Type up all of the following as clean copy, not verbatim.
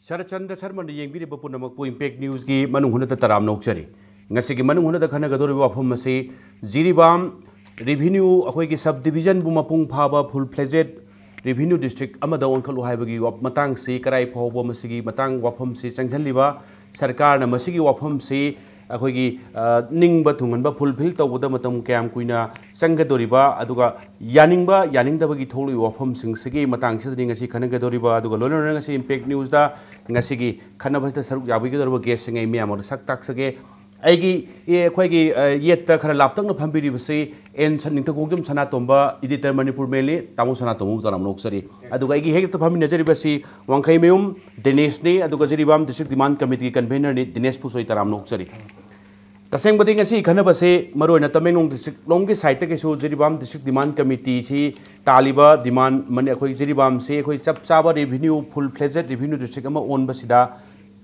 Sharatchandra Sharma येंबीरिब पुनमकपु impact news की मनुहुनत तराम नौचरी ngasi मनुहुनत खनगदोरि वाफम मसे Jiribam revenue अखोइगी सब डिवीजन बु मपुंग फाबा फुल फ्लेजेड रेवेन्यू डिस्ट्रिक्ट अमदा ओनखलु हाइबगी मतंग से कराई फावबो मसिगी मतंग वाफम से चंगझलिबा सरकार न मसिगी वाफम से अखोइगी निंगबा थुंगनबा फुलफिल तौबदा मतम क्याम कुइना चंगदोरिबा अदुगा यानिंगबा यानिंगदबगी थोलु वाफम सिंगसिगी मतंग से ngasi खनगदोरिबा अदुगा लोनर ngasi इम्पैक्ट न्यूज दा ngasi खनबसदा सरुक याबिगदोरबा गेस सिंगै मियामर सक ताक्सगे आइगी ये खोइगी येत खरा लापतंग फंबिरिबसे एन सनिंग गोगजम सनातोंबा एडिटर मणिपुर मेले तामो सनातोंबु तराम नोक्सरी अदुगा आइगी हेक फंबि नजरिबसी वांखैमेयुम दिनेश ने अदुगा Jiribam district demand committee convener ने दिनेश पुसोई तराम नोक्सरी तसेंग बदि ngasi खनबसे मरोयना तमेंगलों डिस्ट्रिक्ट लोंग के साइट के सो जिरिबाम डिस्ट्रिक्ट डिमांड कमिटी सी तालिबा डिमांड मन अखोइ जिरिबाम से अखोइ चप चाबा revenue full fledged revenue district अमा ओन बसिदा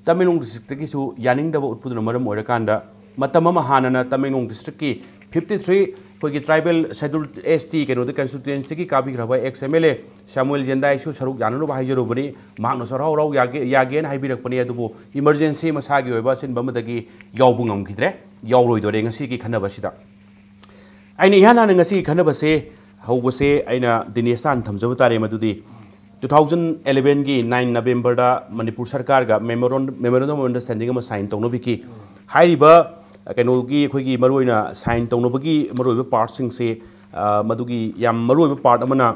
तमेंगलों डिस्ट्रिक्ट की सो यानिंगदबा उत्पुदन मरम ओइरकांदा मतम अमा हानना तमेंगलों डिस्ट्रिक्ट की 53 कोई ट्राइबल शेड्यूल ST के कंस्टिट्यूएंसी की काबिग्रबा एक्स MLA सामुएल जेंदाइसु सरुक याननो बाहायजरुबनी मांगनो सराव राव यागेन हाइबिरकपनी अदुबो इमरजेंसी मसागी ओइबा सिनबमदगी यावबु ngमखिद्रे यावरोइदोरे ngasi की खनबसिदा आइना याना ngasi खनबसे हौबसे आइना दिनेशान थमजब तारे मदुदी 2011 की 9 नवंबर दा मणिपुर सरकार का मेमोरेंडम ऑफ अंडरस्टैंडिंग अमा साइन तौनबिकी हाइरिबा कनोगी अखोइगी मरोइना साइन तौनबगी मरोइबा पार्टसिंग से मदुगी याम मरोइबा पार्ट अमना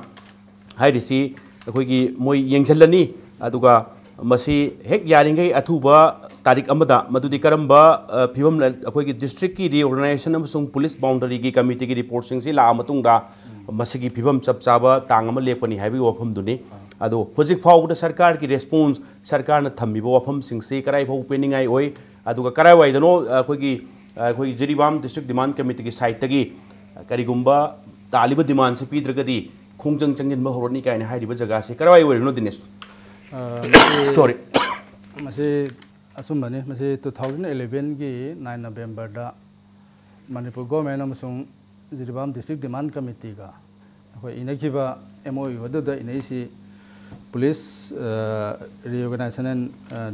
हाइरिसी अखोइगी मोइ येंगजलनी अदुगा मसी हेक यारिंगै अथुबा तारीख अमदा मदुदी करम्बा फिवम अखोइगी डिस्ट्रिक्ट की रिओर्गनाइजेशन अमसुंग पुलिस बाउंड्री की कमिटी की रिपोर्टसिंग से ला मतुंगा मसिगी फिवम चपचाबा तांग अमा लेपनी हाइबी वफम दुनी अदो हुजिक फाउद सरकार की रेस्पॉन्स सरकार न थम्बिबो वफम सिंग से कराई फाउ पेनिंगाई ओइ अदुगा कराई वाइदनो अखोइगी जिरिबाम डिस्ट्रिक्ट डिमांड कमिटी की साइट तगी करिगुंबा तालिब डिमांड से पीद्रगदी खोंजंग चंगिनबा होरनी कायने हाइरिबा जगह से कराई ओइरनो दिनेश सॉरी मसे असुमबने मसे 2011 की 9 नवंबर दा मणिपुर गवर्नमेंट अमसुंग जिरिबाम डिस्ट्रिक्ट डिमांड कमिटी का अखोइ इनखिबा MOU वदुदा इनैसी police reorganization and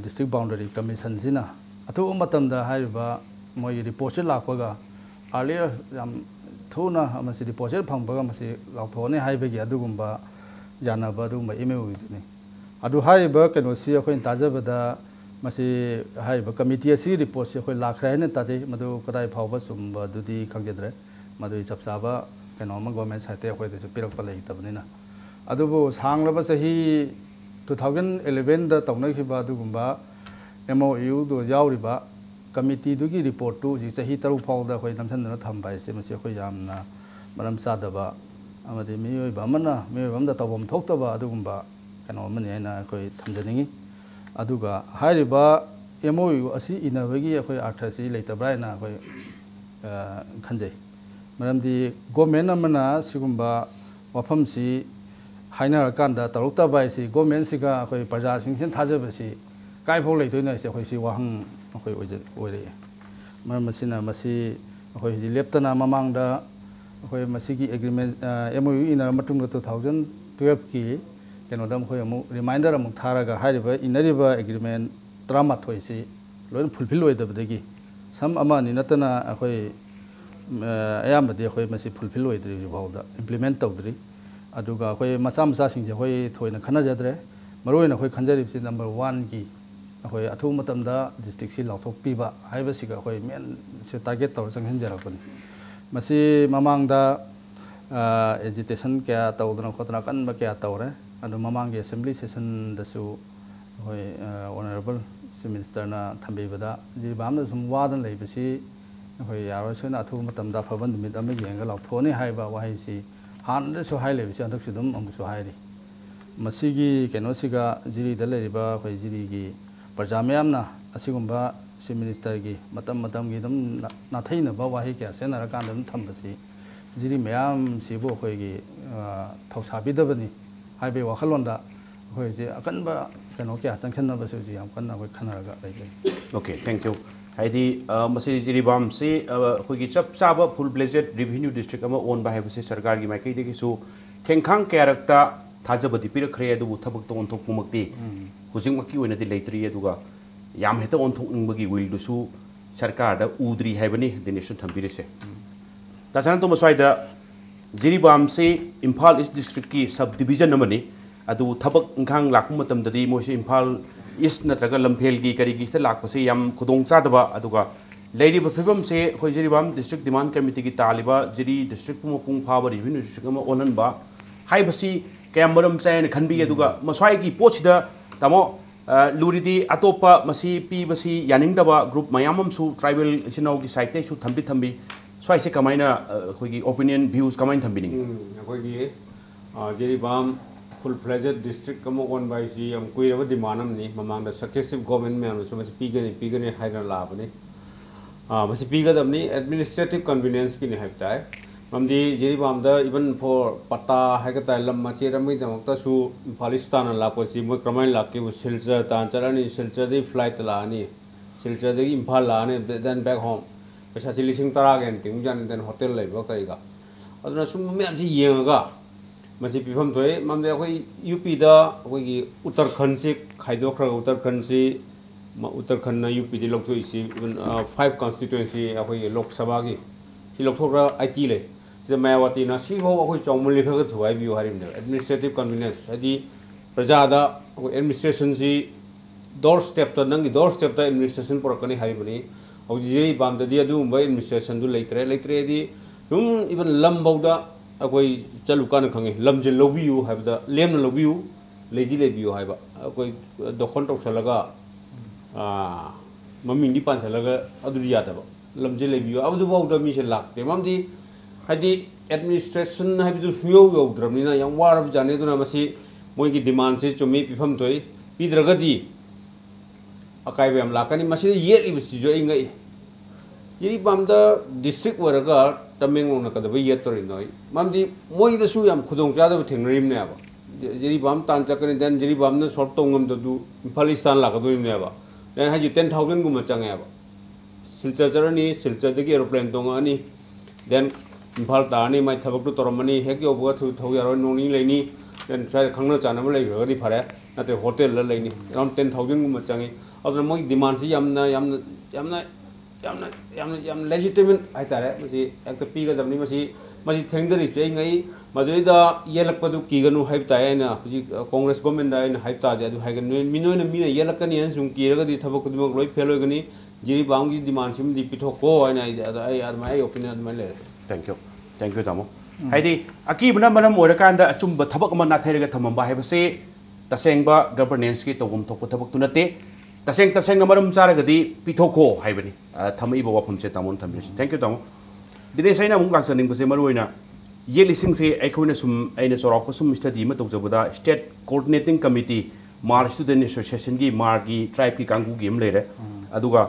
district boundary commission सिना अथु मतमदा हाइबा मोइ रिपोर्ट लाखोगा अर्लियर याम थुना मसी रिपोर्ट फंगबगा मसी लाथोने हाइबगी अदुगुंबा यानाबा अदुगुंबा MOU दुनी अदु हाइबा कनोसी अखोइ ताजबदा मसी हाइबा कमिटी असि रिपोर्ट से अखोइ लाखरायने तादे मदु कदाय फावबा सुंबा दुदी खंगेद्रे मदु चपसाबा कनोमा गवर्नमेंट साइट अखोइ देसु पिरकपा लेतबनिना अदुबो सांगलबा सही 2011 दा तौनखिबा अदुगुंबा MOU दो यावरिबा कमिटी दुगी रिपोर्ट टू जी सही तरु फावदा अखोइ नमथनना थंबाइसे मसी अखोइ यामना मरम सादबा अमदि मियोइबा मना मियोइबमदा तबम थोक्तबा अदुगुंबा कनोमनि हैना अखोइ थंजनिंगी अदुगा हाइरिबा MOU असि इनबगी अखोइ अर्थसि लेतब्रायना अखोइ खंजै मरमदि गवर्नमेंट अमना सिगुंबा वफमसि हाइनरकांदा तरुक्तबा इसि गवर्नमेंट सिगा अखोइ प्रजासिंसिन थाजबसि काइफौ लेतोइना इसे अखोइ सि वाहं अखोइ ओइरे मरमसिना मसि अखोइ जि लेप्तना ममांगदा अखोइ मसिगी एग्रीमेंट MOU इनर मतुंग 2012 की केनोदम अखोइ अमु रिमाइंडर अमु थारागा हाइरिबा इनरिबा एग्रीमेंट 13 सि लोइन फुलफिल ओइदबदगी सम अमानि नतना अखोइ अयामबदि अखोइ मसि फुलफिल ओइद्रि बाउदा इम्प्लीमेंट तौद्रि अदुगा अखोइ मचा मचा सिंजे अखोइ थोइना खनाजद्रे मरोइना अखोइ खंजरिबसि नंबर 1 की अखोइ अथु मतमदा डिस्ट्रिक्ट सि लाथोकपिबा हाइबसिगा अखोइ मेन से टारगेट तौर संहनजरपनि मसि ममांगदा एजिटेशन क्या तौदना खोतना कनबा क्या तौरे अदु ममांगे असेंबली सेशन दसु अखोइ ऑनरेबल चीफ मिनिस्टर ना थंबेबदा जिबामदा सुम वादन लेबसि अखोइ यारोसना अथु मतमदा फबन मिट अमे येंगा लाथोने हाइबा वाहाइसि हानदसु हाइ लेबसि अंदकसु दम अमसु हाइरि मसिगी केनोसिगा जिरिदा लेरिबा अखोइ जिरिगी प्रजा म्यामना असिगुंबा चीफ मिनिस्टर की मतम की दम नाथैनबा वाहि क्या सेनरकांदम थंबसि जिरि म्याम सिबो अखोइगी थौसाबिदबनि हाइबे वाखलोंदा अखोइ जे अकनबा केनो क्या संखनबसु जी हम कन्ना अखोइ खनरगा लेगे ओके थैंक यू हाइदी मसी जिरिबाम से अखोइगी चप चाबा फुल ब्लेजेड रेवेन्यू डिस्ट्रिक्ट अमा ओन बाहायबसे सरकार की माइकैदगिसु थेंखांग क्यारक्ता थाजबदि पिरखरे अदुबु थबक तो ओनथोकपुमक्ति हुजिंगमकी ओइनदि लेत्रि अदुगा याम हेता ओन्थोकनिंगबगी विल दुसु सरकार दा उद्री हैबनी दिनेश थंबिरिसे तासान तो मसवाइदा जिरीबाम से इम्फाल ईस्ट डिस्ट्रिक्ट की सब डिवीजन अमनी अदु थबक इंखांग लाकु मतमददी मोसे इम्फाल ईस्ट नत्रगा लम्फेल की करीगी से लाकपसे याम खुदोंग चादबा अदुगा लेरिबा फिबम से अखोय जिरीबाम डिस्ट्रिक्ट डिमांड कमिटी की तालिबा जिरी डिस्ट्रिक्ट मपुंग फाबा रिविन्यू डिस्ट्रिक्ट अमा ओननबा हाइबसी कयम मरम चायन खनबी अदुगा मसवाई की पोछदा तमो लूरीदी अतोपा मसी पीबसी यानिंगदबा ग्रुप मयाममसु ट्राइबल इसिनाउ की साइड तेसु थंबी थंबी स्वाइसे कमाइना अखोयगी ओपिनियन व्यूज कमाइन थंबिनी अखोयगी जिरीबाम फुल फ्लेजेड डिस्ट्रिक्ट कम ओन बाइसी हम कुइरबा डिमांड अमनी ममांग द सक्सेसिव गवर्नमेंट में हमसु मसी पीगने हाइना लाबनी मसी पीगदमनी एडमिनिस्ट्रेटिव कन्वीनियंस की हाइबताय ममदी जिरीबाम द इवन फॉर पत्ता हाइगता लम मचेरमई दमक्ता सु फालिस्तान लापोसी मो क्रमाइन लाके सिलचर तांचरानी सिलचर दे फ्लाइट लानी सिलचर दे इम्फाल लानी देन बैक होम पैसा लिसिंग तरा गेन तिंग जान देन होटल लेबा करिगा अदुना सुम मैम से येंगा मसी पिफम थोय ममदे अखोई यूपी दा अखोई उत्तराखंड से खाइदोखरा उत्तराखंड से उत्तराखंड यूपी दे लोकथोइसी 5 कॉन्स्टिट्यूएंसी अखोई लोकसभा की सी लोकथोरा आईटी ले जे मायावती ना सी हो अखोई चौमुली खग थवाई बियो हारिम एडमिनिस्ट्रेटिव कन्वीनियंस हदी प्रजादा एडमिनिस्ट्रेशन सी डोर स्टेप तो नंगी डोर स्टेप ता एडमिनिस्ट्रेशन परकनी हारिबनी औजिरी बामददी अदुंबा एडमिनिस्ट्रेशन दु लेत्रे दी तुम इवन लम बौदा अखोई चलुकान खंगे लमजे लौबियु हाबदा लेमना लौबियु लेदी लेबियु हाबा अखोई दोखन तौसलगा मम्मी पांचलगा अदुदी यादबा लमजे लेबियु अबदु बौदा मी से लागते ममदी हदी एडमिनिस्ट्रेशन हाबदु सुयो यौद्रमनिना याम वारब जाने दुना मसी मोइगी डिमांड से चुमी पिफम तोय पिद्रगदी अकाइबे हम लाकनी मसी येलिबसी जो इंगई जिरीबाम द डिस्ट्रिक्ट वरगा तमेंगलोंग नकदब येतोरि नोय ममदी मोइदसु याम खुदोंग चादब थेंगरिमने आबा जिरीबाम तान चकनी देन जिरीबाम न सॉर्ट तोंगम दु फालिस्तान लाकदोइने आबा देन हाजि 10000 गुम चंगे आबा सिलचर चरनी सिलचर दगी एरोप्लेन तोंगानी देन इम्फाल तानी माइ थबक तोरमनी हेक योबगा थौ यारो नोंनी लेनी देन साइ खंगना चानम लेगदी फारे नाते होटल ल लेनी अराउंड 10000 गुम चंगे अदुना मोइ डिमांड से याम लेजिटिमेट हाइतारे मसी एक पीगदबनी मसी थेंगदरी चेंगई मदुइदा येलकपदु कीगनु हाइबतायना हुजि कांग्रेस गवर्नमेंट दाइन हाइबतादे अदु हाइगन मिनोइना मीना येलकनी हन सुं कीरगदी थबक कुदमक लोइ फेल होगनी जिरीबाम की डिमांड सिम दि पिथोको आइना आई आदमाय ओपिनियन मै ले थैंक यू तामो हाइदि अकीबना मनम ओरकांदा अचुंब थबक म नाथैरगा थमंबा हाइबसे तसेंगबा गवर्नेंस की तोगम थोप थबक तुनते तसेंग मरम चारगदी पिथोको हाइबनी थमईब वाफम से तामोन थमिस थैंक यू तामो दिने सैना मुक लाक्सनिंग बसे मरुइना ये लिसिंग से अखोइना सुम आइना चोराक सुम स्टडी म तौजबदा स्टेट कोऑर्डिनेटिंग कमिटी मार स्टूडेंट एसोसिएशन की मार की ट्राइब की कांगू गेम लेरे अदुगा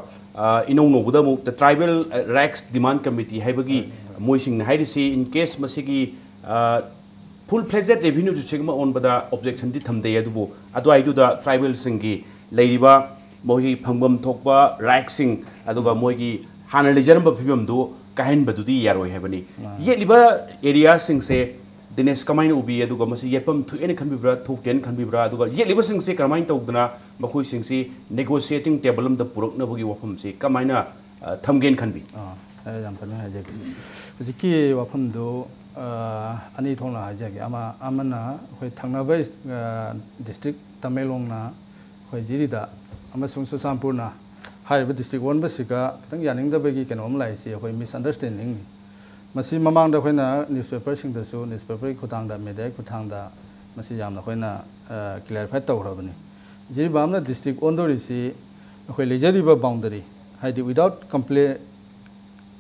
इनौ नोबदा मु the tribal rights demand committee हाइबगी मोइसिंग हाइरिसी इन केस मसिगी फुल फ्लेजेड रेवेन्यू जुसिगमा ओनबदा ऑब्जेक्शन दि थमदे अदुबो अदुआइदुदा ट्राइबल सिंगी लेरिबा मोगी फंगबम थोकबा राइट सिंग अदुगा मोगी हाना लेजरम फिबम दु काहन बदुदी यारोय हेबनी ये लिबा एरिया सिंग से दिनेश कमाइन उबी अदुगा मसी येपम थुएन खनबिब्रा थोकेन खनबिब्रा अदुगा ये लिबा सिंग से कमाइन तौदना मखोय सिंग से नेगोशिएटिंग टेबल हम द पुरकनबगी वफम से कमाइना थमगेन खनबी याम पने हाजे जिकी वफम दो अनि थोंना हाजे अमना होय थंगनाबा डिस्ट्रिक्ट तमेलोंगना होय जिरिदा अमसुंग सुसामपुरना हाइब डिस्ट्रिक्ट वन बसिका तंग यानिंगदबगी केनोम लाइसी होय मिसअंडरस्टैंडिंग मसी ममांग अखोइना न्यूज़पेपर सिंगदसु न्यूज़पेपर खुतांगदा मीडिया खुतांगदा मसी यामना अखोइना क्लियरफाई तौरबनी जिरिबामना डिस्ट्रिक्ट ओंदोरिसी अखोइ लेजरिबा बाउंडरी हाइदि without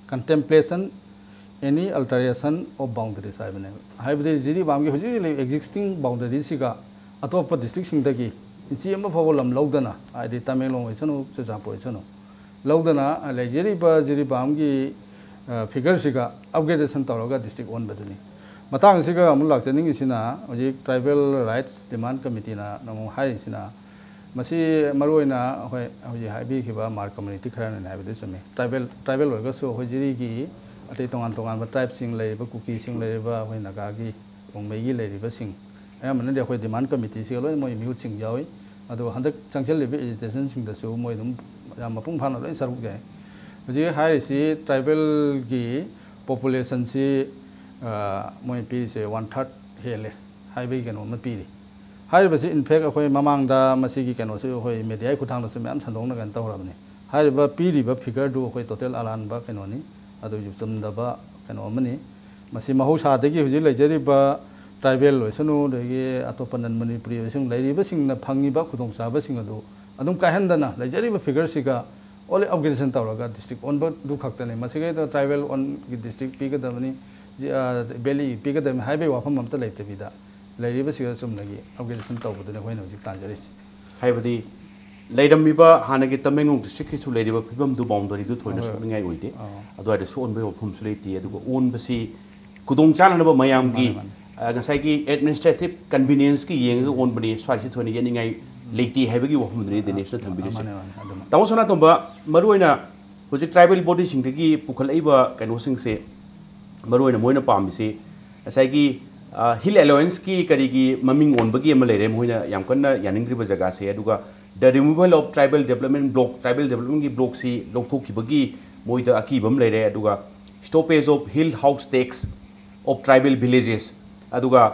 contemplation any alteration of boundaries हाइबने हाइबदि जिरिबामगी हुजि existing boundary सिगा अतोप डिस्ट्रिक्ट सिंगदगी इसी अमा फवलम लौदना हाइदि तमेंगलोंग ओइसनु चुचापो ओइसनु लौदना लेजरिबा जिरिबामगी फिगर सिगा अपग्रेडेशन तौरगा डिस्ट्रिक्ट वन बदुनी मतंग सिगा अमु लाक्चनिंग सिना होजि ट्राइबल राइट्स डिमांड कमिटी ना नमु हाइ सिना मसी मरोइना होय होजि हाइबि खिबा मार कम्युनिटी खरान हाइबदि समे ट्राइबल वर्गसो होजिरिगी अटे तोंगान ट्राइब सिंग लेबा कुकी सिंग लेबा होय नागागी रोंगमेगी लेरिबा सिंग अयामने दे होय डिमांड कमिटी सिगा लोय मोय म्यूट सिंग यावि ꯑꯗꯣ ꯍꯟꯗꯛ ꯆꯪꯁꯤꯜꯂꯤꯕ ꯑꯦꯖꯤꯇꯦꯁꯟꯁꯤꯡꯗꯁꯨ ꯃꯣꯏ ꯑꯗꯨꯝ ꯌꯥꯝ ꯃꯄꯨꯡ ꯐꯥꯅ ꯂꯣꯏ ꯁꯔꯨꯛ ꯌꯥꯏ ꯍꯧꯖꯤꯛ ꯍꯥꯏꯔꯤꯁꯤ ꯇ꯭ꯔꯥꯏꯕꯦꯜꯒꯤ ꯄꯣꯄꯨꯂꯦꯁꯟꯁꯤ ꯃꯣꯏ ꯄꯤꯔꯤꯁꯦ 1/3 ꯍꯦꯜꯂꯦ ꯍꯥꯏꯕꯒꯤ ꯀꯩꯅꯣ ꯑꯃ ꯄꯤꯔꯤ ꯍꯥꯏꯔꯤꯕꯁꯤ ꯏꯟꯐꯦꯛ ꯑꯩꯈꯣꯏ ꯃꯃꯥꯡꯗ ꯃꯁꯤꯒꯤ ꯀꯩꯅꯣꯁꯤ ꯑꯩꯈꯣꯏ ꯃꯦꯗꯤꯌꯥꯒꯤ ꯈꯨꯠꯊꯥꯡꯗꯁꯨ ꯃꯌꯥꯝ ꯁꯟꯗꯣꯛꯅ ꯀꯩꯅꯣ ꯇꯧꯔꯕꯅꯤ ꯍꯥꯏꯔꯤꯕ ꯄꯤꯔꯤꯕ ꯐꯤꯒꯔꯗꯨ ꯑꯩꯈꯣꯏ ꯇꯣꯇꯦꯜ ꯑꯔꯥꯟꯕ ꯀꯩꯅꯣꯅꯤ ꯑꯗꯨꯁꯨ ꯆꯨꯝꯗꯕ ꯀꯩꯅꯣ ꯑꯃꯅꯤ ꯃꯁꯤ ꯃꯍꯧꯁꯥꯗꯒꯤ ꯍꯧꯖꯤꯛ ꯂꯩꯖꯔꯤꯕ ꯇ꯭ꯔꯥꯏꯕꯦꯜ ꯑꯣꯏꯁꯅꯨ ꯑꯗꯒꯤ ꯑꯇꯣꯞꯄ ꯅꯟ ꯃꯅꯤꯄꯨꯔꯤ ꯑꯣꯏꯁꯅꯨ ꯂꯩꯔꯤꯕꯁꯤꯡꯅ ꯐꯪꯉꯤꯕ ꯈꯨꯗꯣꯡꯆꯥꯕꯁꯤꯡ ꯑꯗꯨ ꯑꯗꯨꯝ ꯀꯥꯏꯍꯟꯗꯅ ꯂꯩꯖꯔꯤꯕ ꯐꯤꯒꯔꯁꯤꯒ ꯑꯣꯟꯂꯤ ꯑꯞꯒ꯭ꯔꯦꯗꯦꯁꯟ ꯇꯧꯔꯒ ꯗꯤꯁꯇ꯭ꯔꯤꯛ ꯑꯣꯟꯕꯗꯨ ꯈꯛꯇꯅꯤ ꯃꯁꯤꯒꯩꯗ ꯇ꯭ꯔꯥꯏꯕꯦꯜ ꯑꯣꯟꯒꯤ ꯗꯤꯁꯇ꯭ꯔꯤꯛ ꯄꯤꯒꯗꯕꯅꯤ ꯚꯦꯂꯤ ꯄꯤꯒꯗꯕꯅꯤ ꯍꯥꯏꯕꯒꯤ ꯋꯥꯐꯝ ꯑꯝꯇ ꯂꯩꯇꯕꯤꯗ ꯂꯩꯔꯤꯕꯁꯤꯒ ꯆꯨꯝꯅꯒꯤ ꯑꯞꯒ꯭ꯔꯦꯗꯦꯁꯟ ꯇꯧꯕꯗꯨꯅꯤ ꯑꯩꯈꯣꯏꯅ ꯍꯧꯖꯤꯛ ꯇꯥꯟꯖꯔꯤꯁꯤ ꯍꯥꯏꯕꯗꯤ ꯂꯩꯔꯝꯃꯤꯕ ꯍꯥꯟꯅꯒꯤ ꯇꯃꯦꯡꯂꯣꯡ ꯗꯤꯁꯇ꯭ꯔꯤꯛꯀꯤꯁꯨ ꯂꯩꯔꯤꯕ ꯐꯤꯕꯝꯗꯨ ꯕꯥꯎꯟꯗꯔꯤꯗꯨ ꯊꯣꯏꯅ ꯁꯣꯛꯅꯤꯡꯉꯥꯏ ꯑꯣꯏꯗꯦ ꯑꯗꯨꯋꯥꯏꯗꯁꯨ ꯑꯣꯟꯕꯒꯤ ꯋꯥꯐꯝꯁꯨ ꯂꯩꯇꯦ ꯑꯗꯨꯒ ꯑꯣꯟꯕꯁꯤ ꯈꯨꯗꯣꯡꯆꯥꯅꯅꯕ ꯃꯌꯥꯝꯒꯤ ꯉꯁꯥꯏꯒꯤ ꯑꯦꯗꯃꯤꯅꯤꯁꯇ꯭ꯔꯦꯇꯤꯚ ꯀꯟꯚꯤꯅꯤꯌꯦꯟꯁꯀꯤ ꯌꯦꯡꯉꯒ ꯑꯣꯟꯕꯅꯤ ꯁ꯭ꯋꯥꯏꯁꯤ ꯊꯣꯏꯅ ꯌꯦꯠꯅꯤꯡꯉꯥꯏ ꯂꯩꯇꯦ ꯍꯥꯏꯕꯒꯤ ꯋꯥꯐꯝꯗꯨꯅꯤ ꯗꯤꯅꯦꯁꯅ ꯊꯝꯕꯤꯔꯤꯁꯦ ꯇꯥꯃꯣ ꯁꯅꯥꯇꯣꯝꯕ ꯃꯔꯨꯑꯣꯏꯅ ꯍꯧꯖꯤꯛ ꯇ꯭ꯔꯥꯏꯕꯦꯜ ꯕꯣꯗꯤꯁꯤꯡꯗꯒꯤ ꯄꯨꯈꯠꯂꯛꯏꯕ ꯀꯩꯅꯣꯁꯤꯡꯁꯦ ꯃꯔꯨꯑꯣꯏꯅ ꯃꯣꯏꯅ ꯄꯥꯝꯃꯤꯁꯤ ꯉꯁꯥꯏꯒꯤ हिल एलाउंस की करीगी ममिंग ओनबगी अमा लेरे मोइना याम कन्ना यानिंग्रिबा जगह से अदुगा the removal of tribal development block tribal development की ब्लॉक सी लोकथोखिबगी मोइदा अकीबम लेरे अदुगा stoppage of hill house tax of tribal villages अदुगा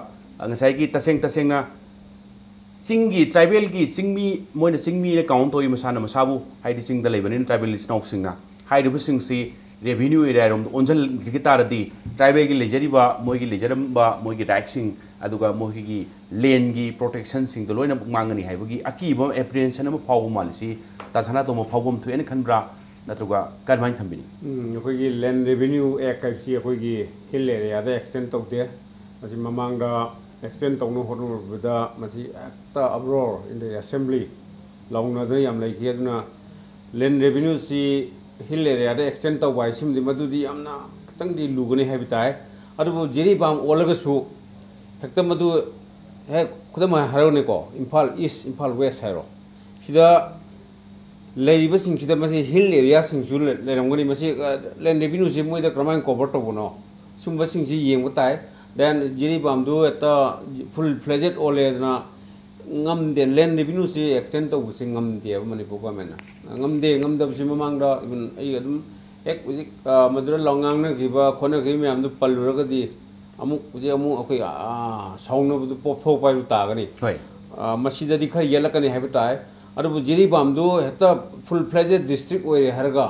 ngasai ki taseng चिंगी ट्राइबल की चिंगमी मोइना चिंगमी ने काउंट होई मसाना मसाबु हाइदि चिंग द लेबनि ट्राइबल लिस्टनॉक सिंगना हाइदि बुसिंग सी रेवेन्यू एरिया रोम ओनजल गितारदी ट्राइबल की लेजरीबा मोइगी लेजरमबा मोइगी राइट्सिंग अदुगा मोइगी लेन की प्रोटेक्शन सिंग द लोइना मांगनी हाइबगी अकीबम एप्रिहेंशन अम फावबु मालिसी तासना तोम फावबम थुएन खनब्रा नत्रुगा करमाइन थंबिनी अखोगी लैंड रेवेन्यू एक्ट काइसी अखोगी हिल एरिया दा एक्सटेंड तौदे मसि ममांगदा एक्सटेंड तौनो होरबदा मसि एक्टा अब्रोर इन द असेंबली लौनदा याम लाइखि अदुना लैंड रेवेन्यू सी हिल एरिया दा एक्सटेंड तौबाय सिमदि मदुदि यामना खतंगदि लुगने हाबिताय अदुबु जेरिबाम ओलगसु हेक्टा मदु हे खुदम हारोने को इम्फाल ईस्ट इम्फाल वेस्ट हारो सिदा लेरिबा सिंगसिदा मसि हिल एरिया सिंगसु लेरंगनि मसि लैंड रेवेन्यू सि मोइदा क्रमाइन कवर तौबनो सुंबा सिंगसि येंगबा ताय देन जेरिबाम दु एता फुल फ्लेजेड ओलेदना ngamde land revenue si extend to si ngamde manipur government ngamde si mamangda even ai adum ek uji madura longang na giba khona gi me amdu palura ga di amuk uji amu akoi saungna bu pop thok pai ta ga ni hoi masida di khar yela kani hai ta adu jiri bamdu heta full fledged district oi harga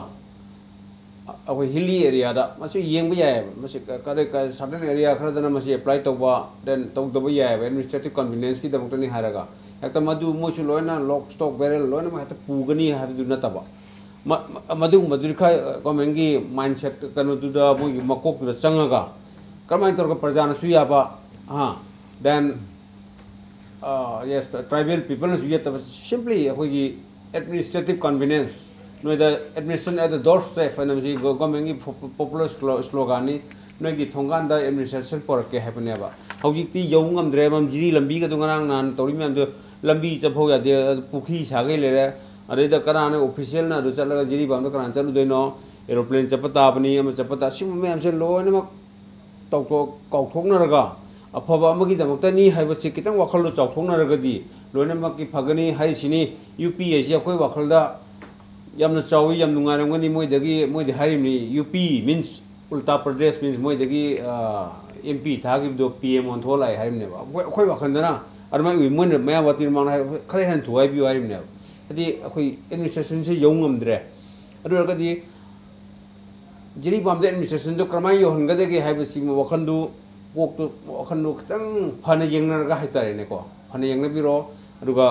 akoi hilly area da masu yeng ba yai masu kare ka certain area khara dana masu apply to ba then to da ba yai administrative convenience ki da mutani haraga ekta madu mosu loina lock stock barrel loina ma heta pugani habidu na taba madu kha gomengi mindset kanu du da mo makok da changaga kamai tor ka prajana su ya ba ha then yes the tribal people su yet simply akoi administrative convenience no the administration at the doorstep and the government popular slogan ni no gi thongan da administration por ke happen ba hojik ti yong ngam dre mam jiri lambi ga dungang nan tori me am lambi chapho ya de pukhi sagai le re are da karane official na do chalaga jiri bam da karan chalu doino aeroplane chapata apni am chapata sim me am se lo ne mak tau ko kau thokna raga afaba amagi da makta ni haiba se kitang wakhal lo chau thokna raga di lo ne mak ki phagani hai sini UPSC akoi wakhal da yamna chawi yam nungarangani moidagi moidi harimni UP means Uttar Pradesh means moidagi MP thagi do PM on tholai harimne ba khoi wakhandana arma wi mon maya wati mangna khare han thuai bi harimne adi khoi administration se yongam dre adu ka di jiri bam de administration do kramai yo hanga de ge haiba si mo wakhandu pok to wakhandu khitang phana yengna ga haitare ne ko phana yengna biro adu ga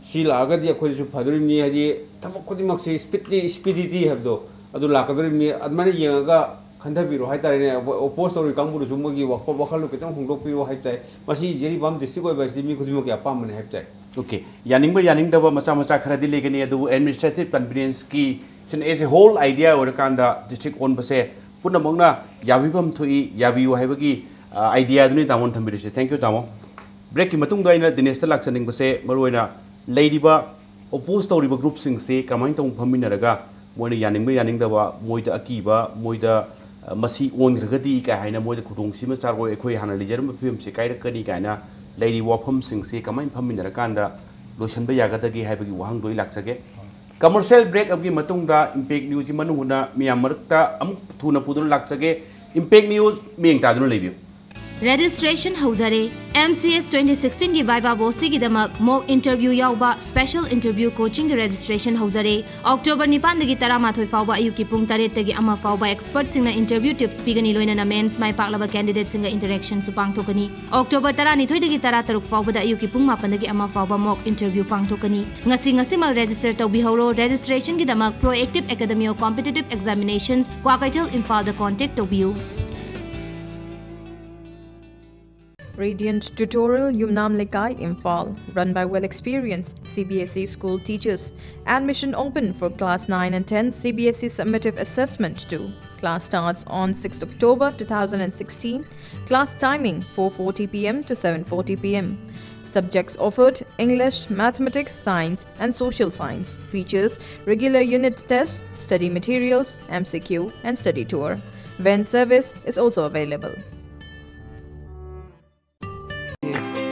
Silaga dia kau itu paduri ni aja, tapi kau tu maksud speedity hebdo, adu lakaduri ni, admana yang agak kanda biru hai tadi ni, oppose tori kamu tu semua ki wakal lu kita hongdok biru hai tadi, masih jadi bam district kau bahas demi kau tu maksud apa mana hai tadi. Okay, yaning dawa macam kerja di lagi ni adu administrative convenience ki, sen as a whole idea orang kanda district on bahasa, pun namanya yabi bam thui yabi wahai bagi idea tu ni tamon thambiri se. Thank you tamo. Break ki matung doi na dinesh telak sening bahasa maruina. Ladiba oppose tawriba group sing se kamai tong phaminaraga moina yaningda moida akiba moida masi on gragadi ka haina moida khudong sima chargoi ekhoi hana lijerum phim se kaira kani kaina lady wafam sing se kamai phaminara kanda लोशन यागदगी हाइबगी वहांग दोई लाक्सगे commercial break अबगी मतुंगदा impact news मनुहुना मियाम मरक्ता अमुक थुना पुदुन लाक्सगे इम्पैक्ट न्यूज मियंग तादुन लेबियो Registration Hauzare MCS 2016 की वाइवा बोसी की दमक मॉक इंटरव्यू याउबा स्पेशल इंटरव्यू कोचिंग की registration Hauzare अक्टोबर 9 दगी 13 फाउबा अयु की पुंग 8 दगी अमा फाउबा एक्सपर्ट सिंगना इंटरव्यू टिप्स पीगनी लोइना मेंस माइ पाकलाबा कैंडिडेट सिंगा इंटरेक्शन सु पांगथोकनी अक्टोबर 12 दगी 13 फाउबा अयु की पुंग 9 दगी अमा फाउबा मॉक इंटरव्यू पांगथोकनी ngasi mal register तौबी हौरो registration की दमक Proactive Academy of Competitive Examinations क्वाकैथल इम्फाल द कांटेक्ट तौबियु Radiant Tutorial Yumnam Lekai Imphal, run by well-experienced CBSE school teachers. Admission open for Class 9 and 10 CBSE Summative Assessment 2. Class starts on 6th October 2016. Class timing 4:40 p.m. to 7:40 p.m. Subjects offered: English, Mathematics, Science and Social Science. Features: regular unit tests, study materials, MCQ and study tour. Van service is also available.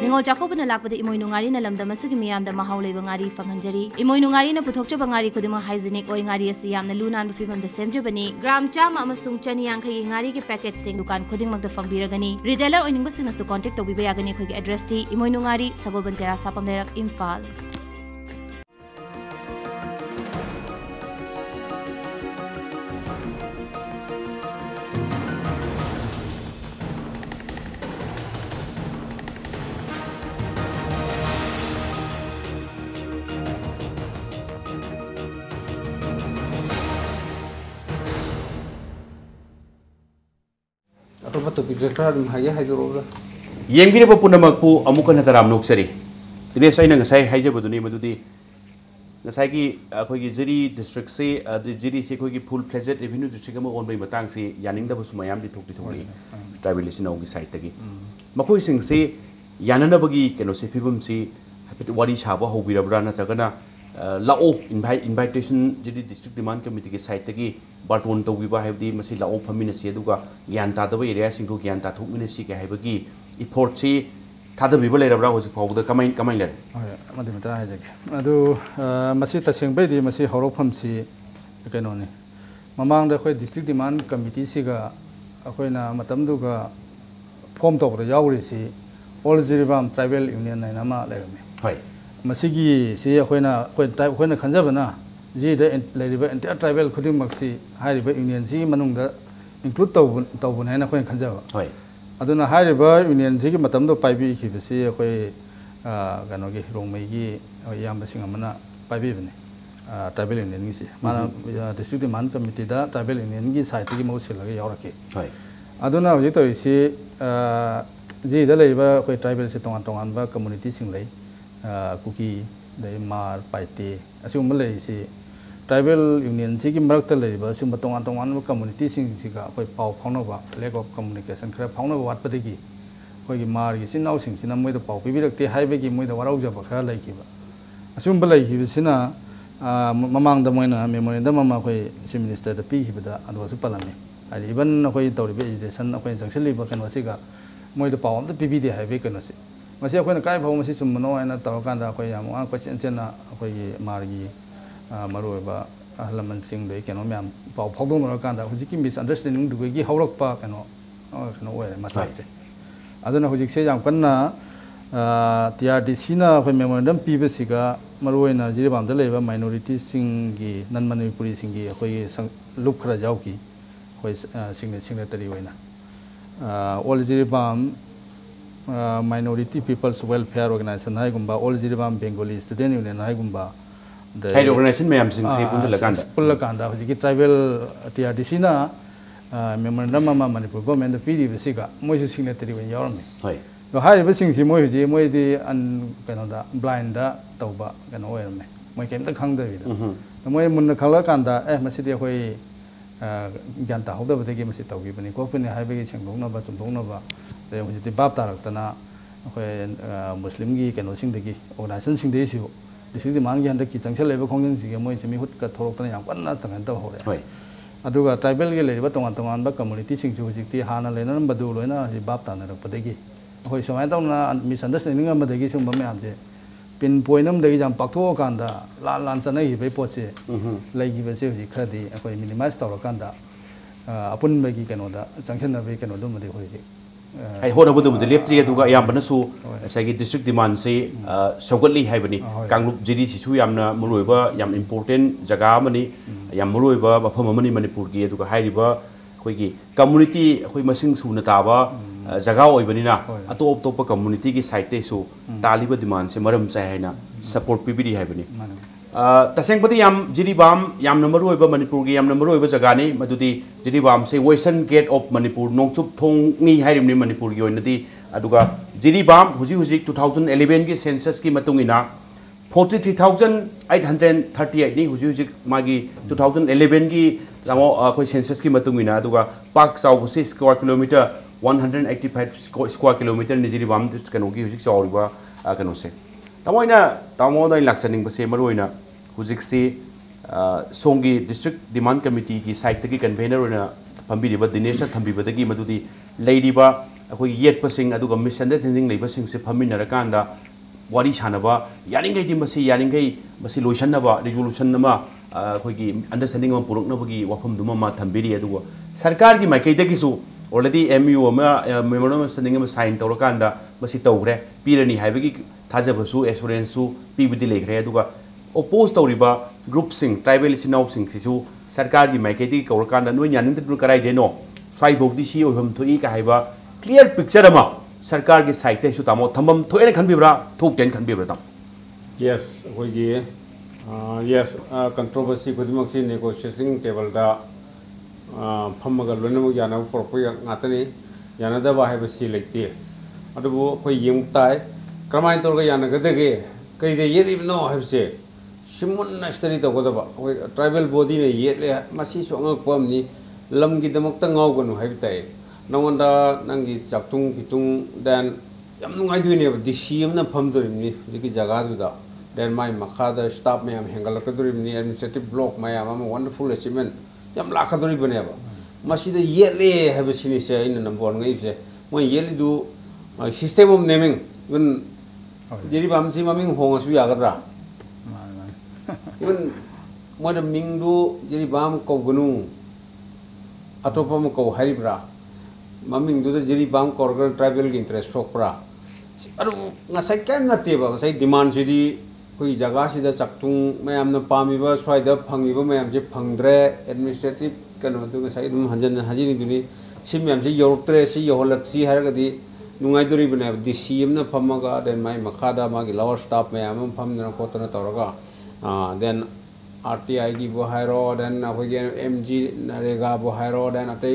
Ningo Jacobana Lakpa the Imoinungari Nalam the Masigimiam the Mahaule Bangari Fanganjari. Imoinungari na Putocha Bangari Kudima Hygienic Oingari Siam the Luna and Fimam the Semjabani. Gram Cham Amasung Chani Yanka Yingari packet sing Lukan Kudim the Fambiragani. Retailer Oingbus to contact the Bibayagani quick address T Imoinungari Sagobantera Sapamera Imphal. Yemgiri Punamakpu, Amukan Taram Noxeri. The rest I know Hajabadu name of the Nasaki, Jiri district say the Jiri Sekogi pool pleasure revenue to Chicamo on by Matangsi, Yaninda was Miami took the Tori, tribalism on the site again. Makoi Sing say Yananabagi, Kenosipibum see, what is Haba, who we have run at Tagana, Lao invitation, Jiri district demand committee site again. But one to we have the Masila open ministry, Duga, Yanta, the way they are single Yanta, 2 minutes, Habagi, Iporti, Tata people later was called the coming letter. Adu Masita Singbedi, Masi Horopamsi, the Canoni. Mamang the district demand committee Siga, Aquena, Matamduga, Pom Top, the Yaurisi, all Zirivam tribal union and Nama Legame. Masigi, see when a Kanjabana. The entire tribal Kudim Maxi, High River Union Z, Manunga, include Tobunana Queen Kanjava. Aduna High River Union Z, Matamdo Paibi, Kivisi, Ganogi, Romegi, or Yambasingamana, Paibivini, tribal Indian Nisi. Mana district demand committee, tribal Indian site, most Yoraki. Aduna Vito is the labor, tribal Sitonga, community singly, cookie, the Mar, Paiti, assume Malaysia. Tribal union seeking Mark the labor, Simbatongan community sing Siga, Pau Ponova, lack of communication, crap Ponova, what Patiki, where Mar is in housing, Sinam with the Pau, we look the highway with the Warauja of her like him. Assume Balay, he was in a Mamang the Moina, memory the Mama, she minister the P. and was a Palami. And even away to the son of actually Bakan Wasiga, Moy the Pau, the PPD highway can see. Masia when a guy home is Mono and a Tawakanda, one question, Margi. Maruba, Alaman Sing, they can only Pau Pogomoracanda, who can misunderstanding the Wiki Horok Park and no way, Masaje. I don't know who you say, Yampana, Tiadicina, when memorandum Pivasiga, Maruena, Jiribam, the labor minority singi, non manipuri singi, who is Lukra Jauki, who is signatory winner. All Jiribam minority people's welfare organization, Haigumba, all Jiribam Bengali student union, Haigumba. The organization may have seen Pulakanda, which is tribal Tiadicina, memorandum Manipur government, the PD Visiga, Moise signatory when you're me. The high everything Simoji, Moidi and Canada, blind, Toba, and oil me. My came the Kang David. The Moy Munakalakanda, Masidi away Ganta, hold over the game of Sito, given a coffin, high vacation, Bonova to Bonova, there was the Baptaratana, when Muslim can sing the organization sing the issue. The city man and the kitchen level congens, Moy would cut Torokana, one not to hold it. Aduga tribal labor to Antomamba community sing to Hana Lenan Badulena, the Baptan and Padegi. I don't misunderstanding of the Gisum Bamade. Pin point अमदगी जाम पाक्थो कांदा लान लान चना हिबै पोचे लैगी बसे हुजि खरदि अखोय minimise तौर कांदा अपुन बगी कनोदा संक्शन नबे कनोदो मदे होयि ai hona bu du leptri adu ga yam bana su sai gi district demand se sogotli hai bani kanglup jiri si su yamna muloi ba yam important jaga mani yam muloi ba bafam mani manipur gi adu ga hai riba khoi gi community khoi masing su na ta ba jaga oi bani na atop top community gi site te su taliba demand se maram sai hai na support pbd hai bani taseng pati yam jiribam yam number oi ba manipur gi yam number oi ba jaga ni madudi jiribam se western gate of manipur nongchup thong ni hairim ni manipur gi oinadi aduga jiribam huji 2011 gi census ki matung ina 43838 ni huji magi 2011 gi ramo koi census ki matung ina aduga park sau se square kilometer 185 square kilometer ni jiribam kano gi huji chauriba kano se tamoina laksaning ba se maroina huji se songi district demand committee ki site ki convener na pambiri ba dinesh thambi ba dagi madudi leiriba akoi yet pasing aduga misunderstanding leiba sing se phaminara kanda wari chanaba yaringai di masi yaringai masi lotion na ba resolution na ma akoi ki understanding ma puruk na bagi wafam duma ma thambiri aduga sarkar ki maikai dagi su already MU ma memorandum of understanding ma sign tawra kanda masi tawgre pirani haibagi थाजबसु एश्योरेंसु पीबदी लेखरे अदुगा oppose तौरिबा group सिंग tribal इचिनाउ सिंग सिसु सरकार की माइकेती कौरकांदा नोय यानिंग तु कराइ देनो स्वाइ भोगदी सी ओहम थोई का हाइबा क्लियर पिक्चर अमा सरकार की साइट ते सु तामो थंबम थोएने खनबिब्रा थोकटेन खनबिब्रा ताम यस होगी यस कंट्रोवर्सी खुदिमक्सी नेगोशिएटिंग टेबल दा फमगा लोनमु याना प्रोपोज ngaतनी यानादबा हाइबसी लेक्ति अदुबो कोइ यंग ताइ क्रमाइन तौर यानगदगे कई येनो है सिमुन स्टडी तौगदब ट्राइबल बॉडी ने येले मसी सोंगपमनी लमगीदमक्ता गावगनु हाइबताय नंगोंद नंगी चाक्तुंग कितुंग देन यम नुंगाइदुने डीसी अमना फमदरिमनी जिकी जगह देन माय मखादा स्टाफ में हेंगलकदरिमनी एडमिनिस्ट्रेटिव ब्लॉक मायाम वंडरफुल अचीवमेंट यम लाखदरिबनेबा मसीदा येले हाइबसिनी से इन नंबर ngaiसे मोय येलिदु सिस्टम ऑफ नेमिंग वन jiribam si maming honga su yagadra even moda mingdu jiribam ko gunu atopam ko haribra maming du jiribam korgan tribal interest sokra adu ngasai kan nate ba ngasai demand si di koi jaga si da chaktung mayam na pami ba swai da phangi ba mayam je phangdre administrative kanu du ngasai dum hanjan hajini duni sim mayam si yortre si yoholak si haragadi नुंगाइदरी बने DC एमना फमगा then my मखादा मागी lower staff में आम फमना कोतना तौरगा then RTI की बोहाइरो then अखोगे MG NREGA बोहाइरो then अतै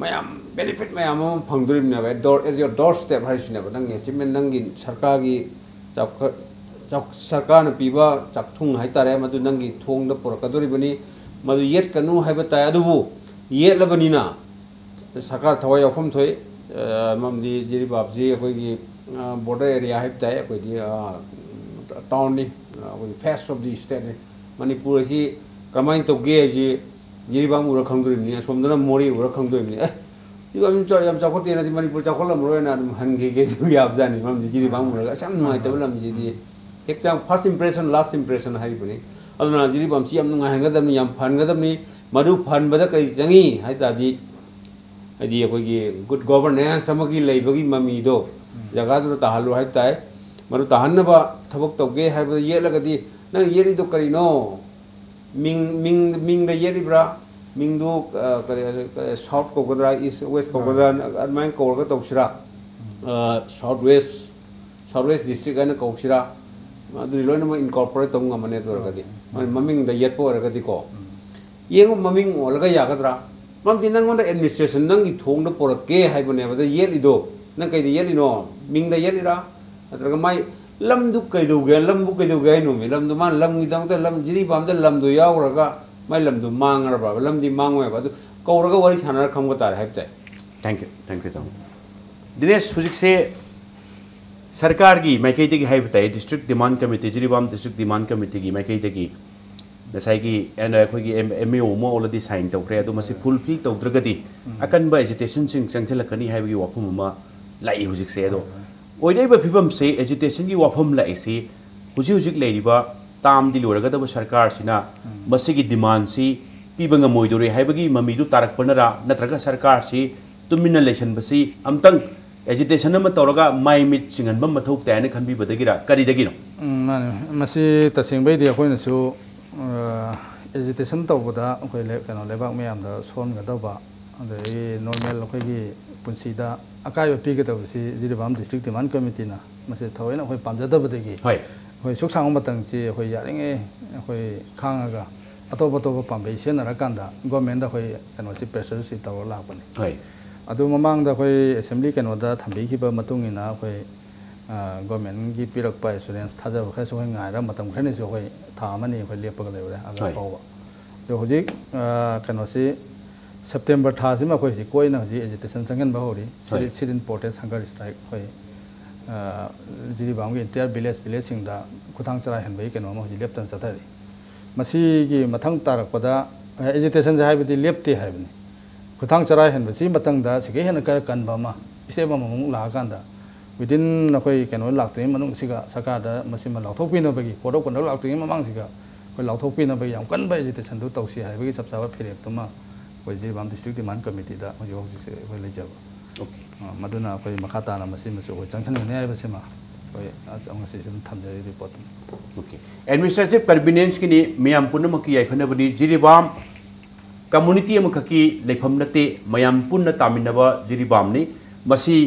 मयाम benefit मयाम फंगदरी बने बे your door step हाइसिने बदंग achievement नंगी सरकार की सरकार न पीबा चाकथुंग हाइतारे मदु नंगी थोंग द पुरकदरी बनी मदु येत कनु हाइबा ताय अदुबु येत लबनीना सरकार थवय अफम थोय ममदी जिरीबाबजी अखोगी बॉर्डर एरिया हाइबताय अखोगी टाउन नि अखोगी फेस्ट ऑफ द स्टेट नि मणिपुर सि कमाइन तोगे जी जिरीबाम उरा खंगदरिनि सोमदना मोरी उरा खंगदरिनि जिबाम याम चाखोते ना मणिपुर चाखोलमरोना हनगे के याबजानि ममदी जिरीबाम उरा साम नुआइ तबलम जिदि exam first impression last impression हाइबनि अदुना जिरीबाम सि याम नुआइ हंगदमनि याम फनगदमनि मदु फनबदा कै जंगी हाइतादि अदी अखोगी गुड गवर्नेंस समगी लेबगी ममीदो जगह दु ताहलु हाइताय मरु ताहनबा थबक तोगे हाइब येलगदी न येरि दो करिनो मिंग द येरिब्रा मिंग दो करे साउथ को गदरा ईस्ट वेस्ट को गदरा अरमाइन को ग तोसिरा साउथ वेस्ट डिस्ट्रिक्ट अन कोसिरा मदु लोइनम इनकॉर्पोरेट तंग मने दोरगदी ममिंग द येत पोरगदी को येंग ममिंग ओलगा यागदरा ममती नंगोंद एडमिनिस्ट्रेशन नंगी थोंग द पोरके हाइबने बद येलिदो नंग कैदि येलिनो मिंग द येलिरा अत्रग माय लमदु कैदुगे लमबु कैदुगे नो मे लमदु मान लमगी दंग लम जिरीबाम द लमदु यावरगा माय लमदु मांगरबा लमदि मांगवे बद कौरगा वरि छानर खमगो तार हाइबते थैंक यू तम दिनेश हुजिक से सरकार की माइकैदि की हाइबते district demand committee Jiribam district demand committee की माइकैदि की नसाइगी एन अखोगी एमएओ मो ऑलरेडी साइन तौखरे अदु मसी फुलफिल तौद्रगदी अकनबा एजुकेशन सिंग चंगचलकनी हाइबगी वाफुम मा लाई हुजिक से अदो ओइरेब फिबम से एजुकेशन की वाफम लाइसी हुजी हुजिक लेरिबा ताम दि लोरगदब सरकार सिना मसिगी डिमांड सी पीबंग मोइदोरे हाइबगी ममीदु तारक पनरा नत्रगा सरकार सी तुमिना लेसन बसी अमतंग एजुकेशन म तौरगा माइ मिट सिंगन बम मथौ तायने खनबी बदगिरा करी दगिनो माने मसी तसिंगबै दि अखोइनसु एजुकेशन तौबदा अखोइ ले कनो लेबाक मयामदा सोनगदबा अदे नॉर्मल अखोइगी पुंसीदा अकाय पीगदबसी जिरिबाम डिस्ट्रिक्ट डिमांड कमिटी ना मसे थवैना अखोइ पामजदबदगी होय अखोइ सुखसांग मतंगसी अखोइ यारिङे अखोइ खांगागा अतोप अतोप पाम्बै सेनरकांदा गवर्नमेंट अखोइ कनोसी प्रेशर सि तवर लापने होय अदु ममांगदा अखोइ असेंबली कनोदा थंबीखिबा मतुंगिना अखोइ गवर्नमेंट की पिरकपा इंश्योरेंस थाजब खैसो होय ngaira matam khane so hoy tha amani hoy lepaga leure aga sawa so hojik kanosi September tha sima khoi si koi na ji agitation sangan ba hori sidin protest hunger strike hoy jiri bang ge entire village sing da khutang chara hen bai keno ma hoji leptan chathari masi gi mathang tarak pada agitation ja haibdi lepte haibni khutang chara hen ba si matang da sige hen ka kan ba ma ise ba mong la kan da within अखोई कनो लाक्तै मनुंग सिगा सरकारदा मसिमा लाउथोकपिनबगी कोडो कोडो लाक्तै ममांग सिगा कोइ लाउथोकपिनबगी याम कनबा education दु तौसी हाइबगी सबसाबा फिरेक्तमा कोइ जिबाम district demand committee दा होजि होजि कोइ लेजब okay मदुना कोइ मखाताना मसिमसु कोइ चंखनने आइबसिमा कोइ अंगसि सुम थमजरि रिपोर्ट ओके एडमिनिस्ट्रेटिव कन्वीनियंस किनि मियाम पुनमकी याइफनबनी जिरिबाम कम्युनिटी अमखकी लेफम नते मयाम पुन्न तामिनबा जिरिबामनी मसी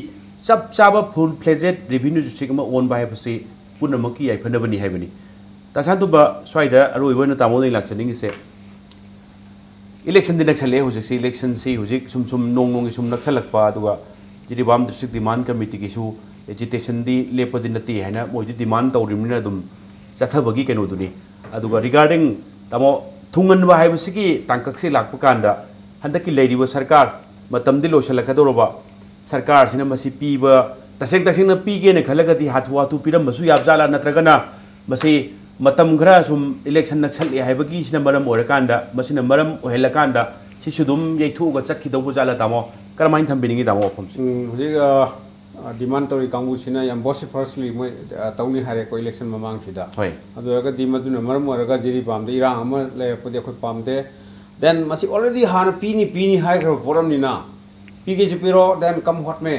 सब चाब फुल फ्लेजेड रेवेन्यू डिस्ट्रिक्ट में ओन बाय पसी पुनमकी याइफनबनी हाइबनी तासांतुबा स्वाइदा अरोइबन तामोदि लाक्चनिंग से इलेक्शन दिन नक्सले हुजिक सी इलेक्शन सी हुजिक सुम सुम नोंग सुम नक्सलकपा अदुगा जिरिबाम डिस्ट्रिक्ट डिमांड कमिटी किसु एजुकेशन दी लेपदि नती हैना मोइदि डिमांड तौरिमिना दुम चथबगी केनोदुनी अदुगा रिगार्डिंग तमो थुंगनबा हाइबसिगी तांकक्से लाकपा कांदा हंदकी लेरिबो सरकार मतमदि लोसलकदोरबा सरकार सिना मसी पीबा तसेंग तसेंग न पीगे ने खलगति हाथु हाथु पिरम बसु याबजाला नत्रगना मसी मतम खरा सुम इलेक्शन नक्सल हाइबगी सिना मरम ओरकांदा मसिना मरम ओहेलकांदा सिसुदुम यैथुगा चटखिदौबो जाला तामो करमाइन थंबिनिंगी तामो फम हुजिग डिमांड तौरी कांगू सिना याम बॉसिफर्सली मोय तौनी हारे को इलेक्शन ममांग थिदा होय अदुगा दिमदुना मरम ओरगा जिरि पामदे इरांग अमा लेपदे खो पामदे देन मसी ऑलरेडी हाना पीनी हाइग्रो पोरमनिना पीगे पिरो देन कम हॉट में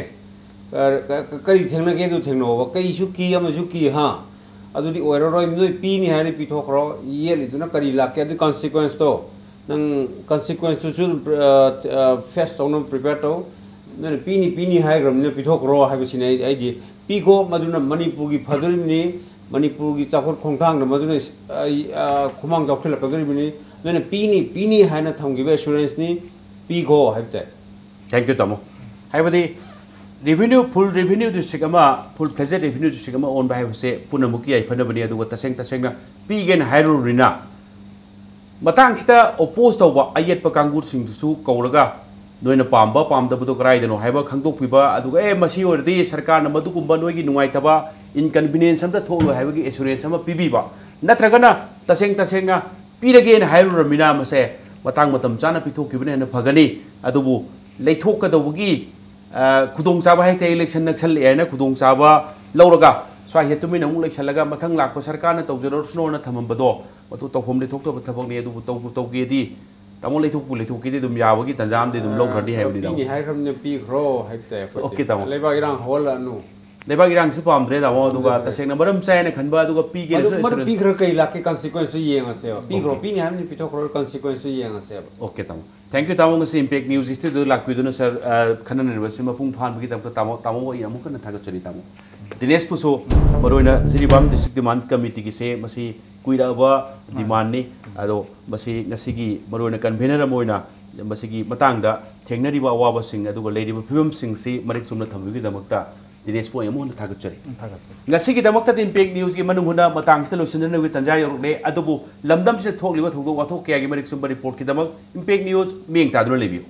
कई थेंगे दु थेंनो कई सुकी सुकी हाँ अदुदी ओइरोय नोय पीनी हारि पिथोखरो येलिदुना करी लाके अदु कॉन्सिक्वेंस तो नंग कॉन्सिक्वेंस तो फेस तौनो प्रिपेयर तो नन पीनी हाइग्रम ने पिथोखरो हाइबसिने आइदि पीगो मदुना मणिपुर की फदरिनी मणिपुर की चाखोट खोंथांग मदुना खुमांग जाखलकदरिनी नन पीनी हाइना थंगिबे एश्योरेंस नि पीगो हाइबते थैंक यू तमो हाइबदी रेवेन्यू फुल रेवेन्यू डिस्ट्रिक्ट अमा फुल फ्लेजेड रेवेन्यू डिस्ट्रिक्ट अमा ओन बाइबसे पुनमुकी याइफनबनी अदुगा तसेंग पीगेन हाइरुरिना मतांगसिता ओपोज तौबा अयेटपा कांगुरसिंगसु कौरगा नोइना पामबा पामदबदो कराइदनो हाइबा खंगदोकपिबा अदुगा मसी ओरदी सरकार न मदुगुंबा नोइगी नुंगाइतबा इनकन्वीनियंस अमता थोलो हाइबगी एश्योरेंस अमा पीबीबा नत्रगना तसेंग पीरगेन हाइरुरमिना मसे मतंग मतम चाना पिथोकिबने न फगनी अदुबु लेथोकदबगी खुदोंग चाबा हेते इलेक्शन नक्सल एना खुदोंग चाबा लौरगा स्वाहे तुमिना मुंग लेसलगा मथंग लाखो सरकार न तौजरोसनो न थमंबदो मतु तौफम लेथोकतब थबगनी अदुबु तौगेदी तमो लेथोकी दुम याबगी तंजाम दे दुम लौखरदी हाइबनी दा पीनी हाइखरमने पीखरो हाइते ओके तमो लेबा इरांग होल अनु लेबा इरांग से पामद्रे दामो अदुगा तसेंग मरम चायने खनबा अदुगा पीगे मर पीखर कई लाके कॉन्सिक्वेंस येंगसे पीखरो पीनी हाइमनि पिथोखरो कॉन्सिक्वेंस येंगसे ओके तमो थैंक यू तामो से इम्पैक्ट न्यूज स्टूडियो लाक्पिदुना सर खनन निर्वसी मपुंग फानबगी तमक तामो वई अमुक न थागचरी तामो दिनेश पुसो मरोइना जिरिबाम डिस्ट्रिक्ट डिमांड कमिटी की से मसी कुइराबा डिमांड ने अदो मसी ngasiगी मरोइना कन्वेनर अमोइना मसीगी मतांगदा थेंगनरिबा अवाबसिंग अदुगा लेरिबा फिबमसिंग से मरिक चुमना थमबगी दमकता दिनेश पो यमोन थागचरी ngasiगी दमकता इम्पैक्ट न्यूज की मनुंगुना मतांगस्ता लोसननबी तंजा योरले अदुबु लमदम से थोकलिबा थोगो वाथो कयागी मरिक चुम रिपोर्ट की दमक इम्पैक्ट न्यूज मेंग तादुना लेबियो।